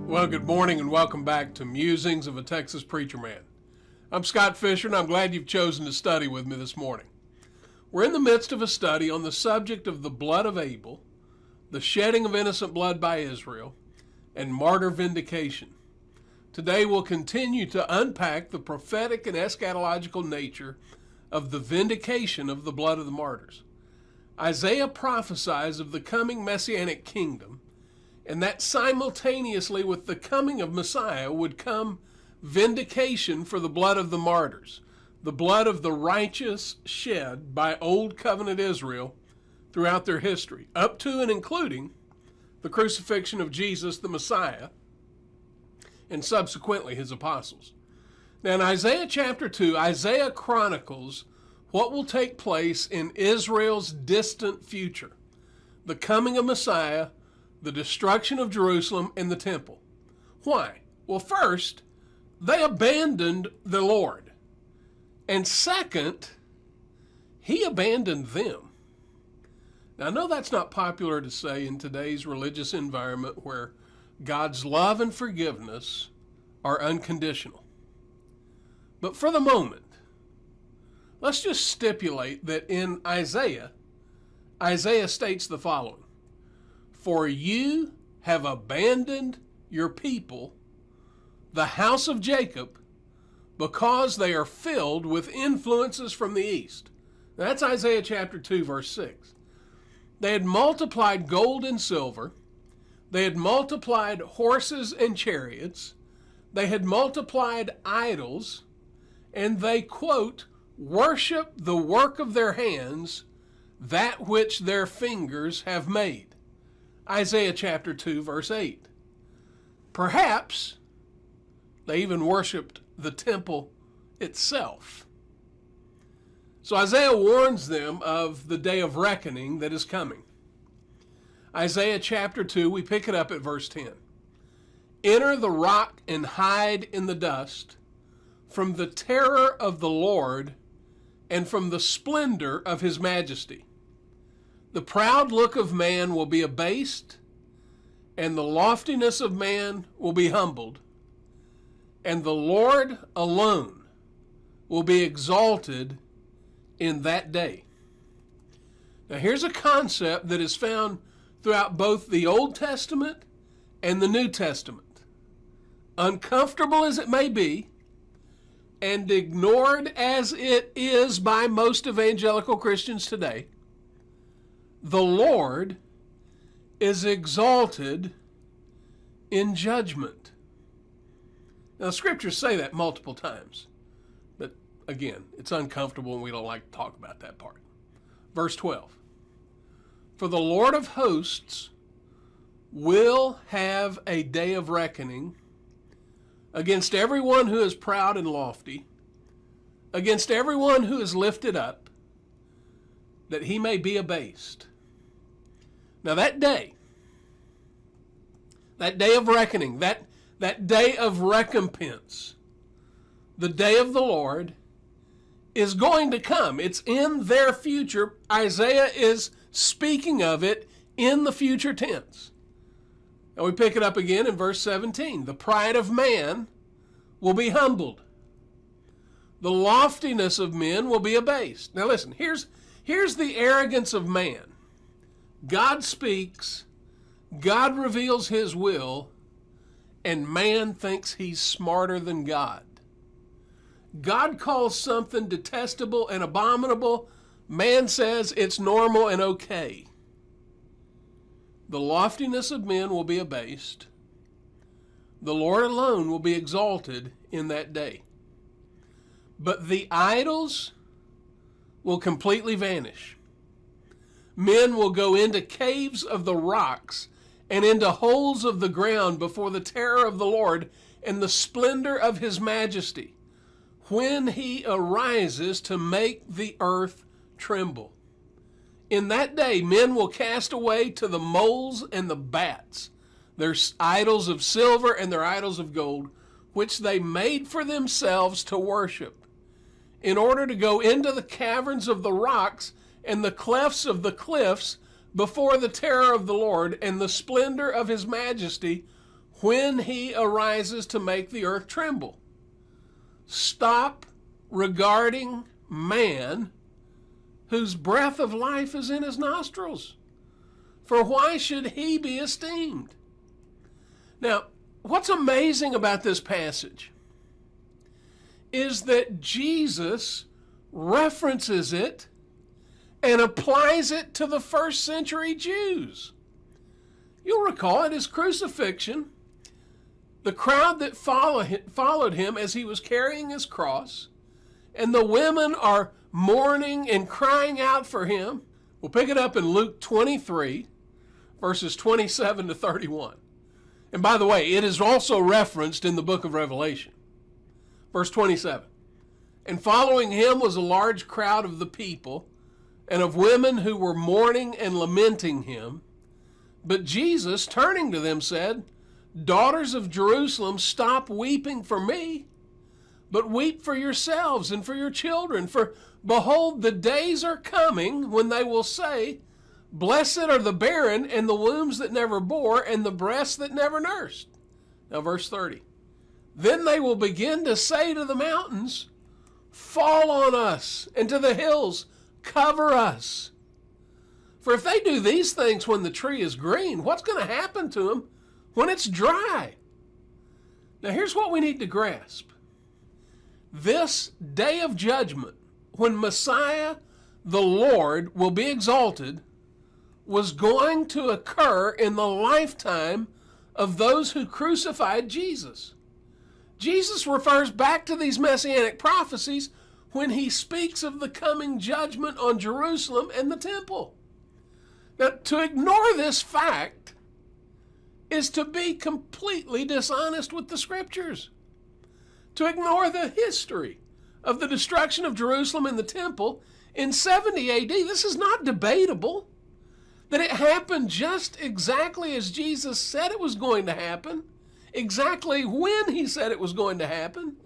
Well, good morning and welcome back to Musings of a Texas Preacher Man. I'm Scott Fisher and I'm glad you've chosen to study with me this morning. We're in the midst of a study on the subject of the blood of Abel, the shedding of innocent blood by Israel, and martyr vindication. Today we'll continue to unpack the prophetic and eschatological nature of the vindication of the blood of the martyrs. Isaiah prophesies of the coming messianic kingdom, and that simultaneously with the coming of Messiah would come vindication for the blood of the martyrs, the blood of the righteous shed by Old Covenant Israel throughout their history, up to and including the crucifixion of Jesus, the Messiah, and subsequently his apostles. Now in Isaiah chapter 2, Isaiah chronicles what will take place in Israel's distant future, the coming of Messiah, the destruction of Jerusalem and the temple. Why? Well, first, they abandoned the Lord. And second, he abandoned them. Now, I know that's not popular to say in today's religious environment where God's love and forgiveness are unconditional. But for the moment, let's just stipulate that in Isaiah states the following: "For you have abandoned your people, the house of Jacob, because they are filled with influences from the east." That's Isaiah chapter 2, verse 6. They had multiplied gold and silver. They had multiplied horses and chariots. They had multiplied idols. And they, quote, "worship the work of their hands, that which their fingers have made." Isaiah chapter 2, verse 8. Perhaps they even worshiped the temple itself. So Isaiah warns them of the day of reckoning that is coming. Isaiah chapter 2, we pick it up at verse 10. "Enter the rock and hide in the dust from the terror of the Lord and from the splendor of his majesty. The proud look of man will be abased, and the loftiness of man will be humbled, and the Lord alone will be exalted in that day." Now here's a concept that is found throughout both the Old Testament and the New Testament. Uncomfortable as it may be, and ignored as it is by most evangelical Christians today, the Lord is exalted in judgment. Now, scriptures say that multiple times, but again, it's uncomfortable and we don't like to talk about that part. Verse 12, "For the Lord of hosts will have a day of reckoning against everyone who is proud and lofty, against everyone who is lifted up, that he may be abased." Now that day of reckoning, that day of recompense, the day of the Lord is going to come. It's in their future. Isaiah is speaking of it in the future tense. Now we pick it up again in verse 17. "The pride of man will be humbled. The loftiness of men will be abased." Now listen, here's the arrogance of man. God speaks, God reveals his will, and man thinks he's smarter than God. God calls something detestable and abominable. Man says it's normal and okay. The loftiness of men will be abased. The Lord alone will be exalted in that day. But the idols will completely vanish. Men will go into caves of the rocks and into holes of the ground before the terror of the Lord and the splendor of his majesty, when he arises to make the earth tremble. In that day, men will cast away to the moles and the bats their idols of silver and their idols of gold, which they made for themselves to worship, in order to go into the caverns of the rocks and the clefts of the cliffs before the terror of the Lord and the splendor of his majesty, when he arises to make the earth tremble. Stop regarding man whose breath of life is in his nostrils. For why should he be esteemed? Now, what's amazing about this passage is that Jesus references it and applies it to the first century Jews. You'll recall at his crucifixion, the crowd that followed him as he was carrying his cross, and the women are mourning and crying out for him. We'll pick it up in Luke 23, verses 27 to 31. And by the way, it is also referenced in the book of Revelation. Verse 27. And following him was a large crowd of the people and of women who were mourning and lamenting him. But Jesus, turning to them, said, Daughters of Jerusalem, stop weeping for me, but weep for yourselves and for your children. For behold, the days are coming when they will say, Blessed are the barren and the wombs that never bore and the breasts that never nursed. Now verse 30. Then they will begin to say to the mountains, Fall on us, and to the hills, cover us. For if they do these things when the tree is green, what's going to happen to them when it's dry? Now here's what we need to grasp. This day of judgment, when Messiah, the Lord, will be exalted, was going to occur in the lifetime of those who crucified Jesus. Jesus refers back to these messianic prophecies when he speaks of the coming judgment on Jerusalem and the temple. Now, to ignore this fact is to be completely dishonest with the Scriptures. To ignore the history of the destruction of Jerusalem and the temple in 70 AD, this is not debatable. That it happened just exactly as Jesus said it was going to happen, exactly when he said it was going to happen,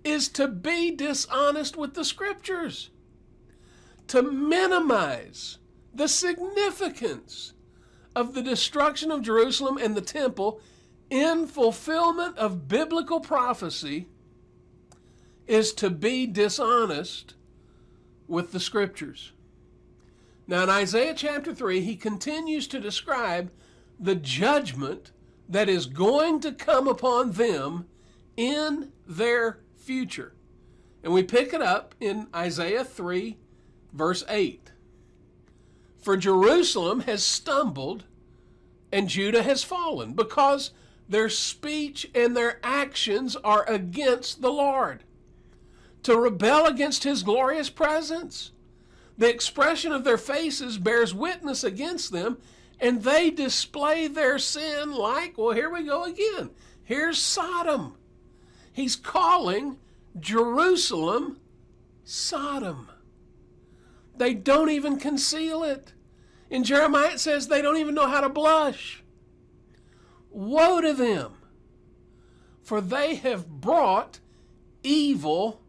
is to be dishonest with the Scriptures. To minimize the significance of the destruction of Jerusalem and the temple in fulfillment of biblical prophecy is to be dishonest with the Scriptures. Now in Isaiah chapter 3, he continues to describe the judgment that is going to come upon them in their future. And we pick it up in Isaiah 3, verse 8. For Jerusalem has stumbled and Judah has fallen because their speech and their actions are against the Lord, to rebel against his glorious presence. The expression of their faces bears witness against them, and they display their sin like, well, here we go again. Here's Sodom. He's calling Jerusalem Sodom. They don't even conceal it. In Jeremiah it says they don't even know how to blush. Woe to them, for they have brought evil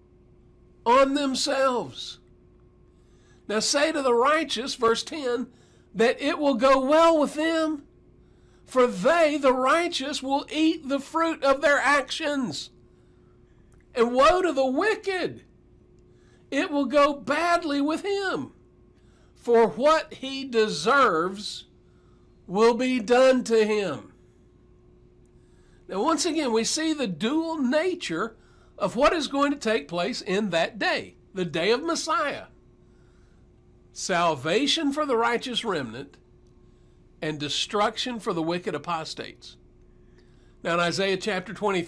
on themselves. Now say to the righteous, verse 10, that it will go well with them, for they, the righteous, will eat the fruit of their actions. And woe to the wicked, it will go badly with him, for what he deserves will be done to him. Now once again, we see the dual nature of what is going to take place in that day, the day of Messiah. Salvation for the righteous remnant and destruction for the wicked apostates. Now in Isaiah chapter 3,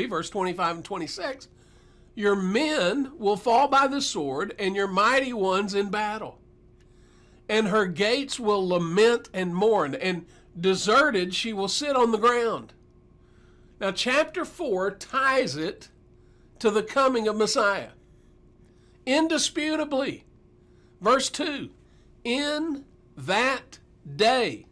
verse 25 and 26, your men will fall by the sword and your mighty ones in battle. And her gates will lament and mourn, and deserted she will sit on the ground. Now chapter 4 ties it to the coming of Messiah. Indisputably. Verse 2, in that day,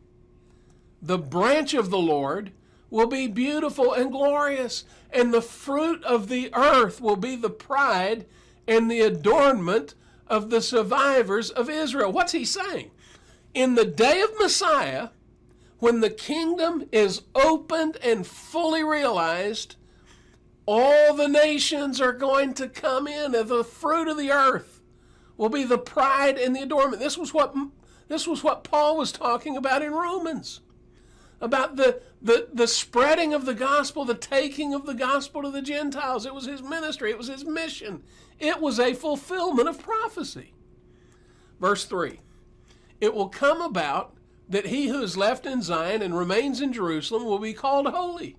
the branch of the Lord will be beautiful and glorious, and the fruit of the earth will be the pride and the adornment of the survivors of Israel. What's he saying? In the day of Messiah, When the kingdom is opened and fully realized, all the nations are going to come in, and the fruit of the earth will be the pride and the adornment. This was what Paul was talking about in Romans, about the spreading of the gospel, the taking of the gospel to the Gentiles. It was his ministry. It was his mission. It was a fulfillment of prophecy. Verse 3, it will come about that he who is left in Zion and remains in Jerusalem will be called holy.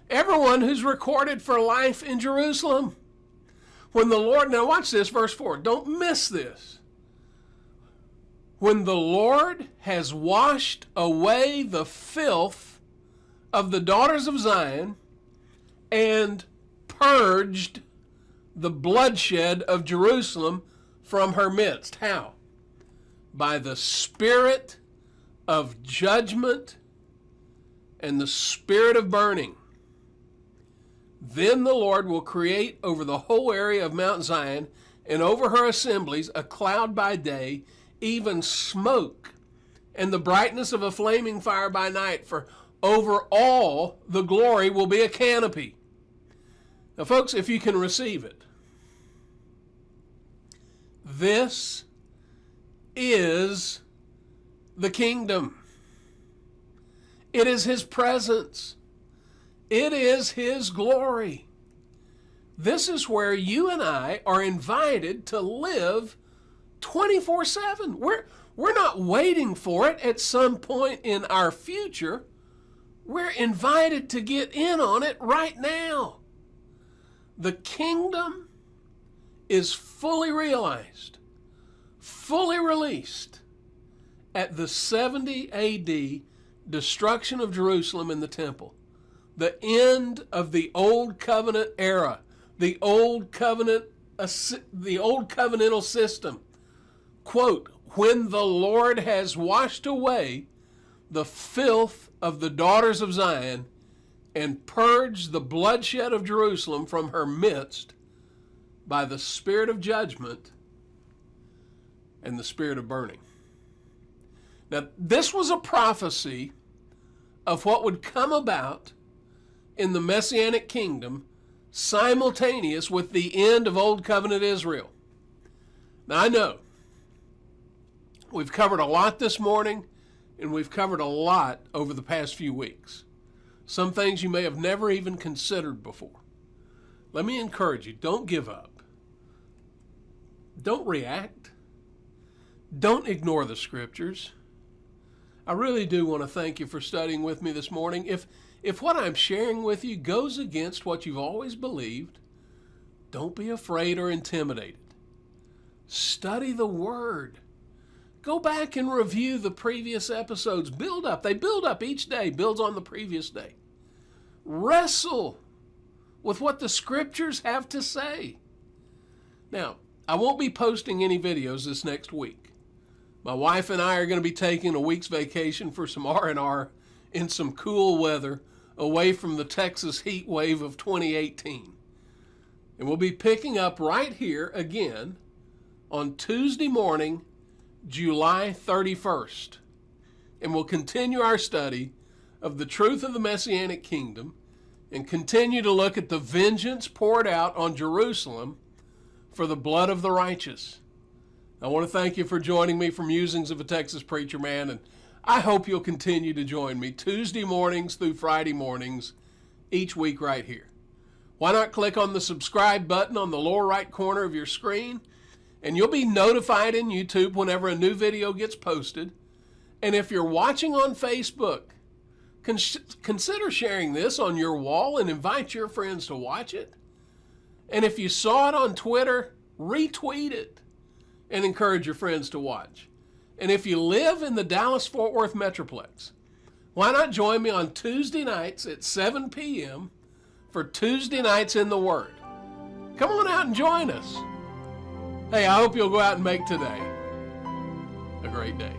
Everyone who's recorded for life in Jerusalem. When the Lord, now watch this, verse 4, don't miss this. When the Lord has washed away the filth of the daughters of Zion and purged the bloodshed of Jerusalem from her midst. How? By the spirit of judgment and the spirit of burning. Then the Lord will create over the whole area of Mount Zion and over her assemblies a cloud by day, even smoke, and the brightness of a flaming fire by night, for over all the glory will be a canopy. Now, folks, if you can receive it, this is the kingdom. It is his presence. It is his glory. This is where you and I are invited to live 24/7. We're not waiting for it at some point in our future. We're invited to get in on it right now. The kingdom is fully realized, fully released at the 70 AD destruction of Jerusalem and the temple. The end of the old covenant era, the old covenantal system. Quote, when the Lord has washed away the filth of the daughters of Zion and purged the bloodshed of Jerusalem from her midst by the spirit of judgment and the spirit of burning. Now, this was a prophecy of what would come about in the Messianic kingdom simultaneous with the end of Old Covenant Israel. Now, I know we've covered a lot this morning, and we've covered a lot over the past few weeks. Some things you may have never even considered before. Let me encourage you, don't give up. Don't react. Don't ignore the scriptures. I really do want to thank you for studying with me this morning. If what I'm sharing with you goes against what you've always believed, don't be afraid or intimidated. Study the Word. Go back and review the previous episodes. Build up. They build up each day, builds on the previous day. Wrestle with what the scriptures have to say. Now, I won't be posting any videos this next week. My wife and I are going to be taking a week's vacation for some R&R in some cool weather away from the Texas heat wave of 2018. And we'll be picking up right here again on Tuesday morning, July 31st. And we'll continue our study of the truth of the Messianic kingdom and continue to look at the vengeance poured out on Jerusalem for the blood of the righteous. I want to thank you for joining me from Musings of a Texas Preacher Man, and I hope you'll continue to join me Tuesday mornings through Friday mornings each week right here. Why not click on the subscribe button on the lower right corner of your screen, and you'll be notified in YouTube whenever a new video gets posted. And if you're watching on Facebook, consider sharing this on your wall and invite your friends to watch it. And if you saw it on Twitter, retweet it and encourage your friends to watch. And if you live in the Dallas-Fort Worth Metroplex, why not join me on Tuesday nights at 7 p.m. for Tuesday Nights in the Word? Come on out and join us. Hey, I hope you'll go out and make today a great day.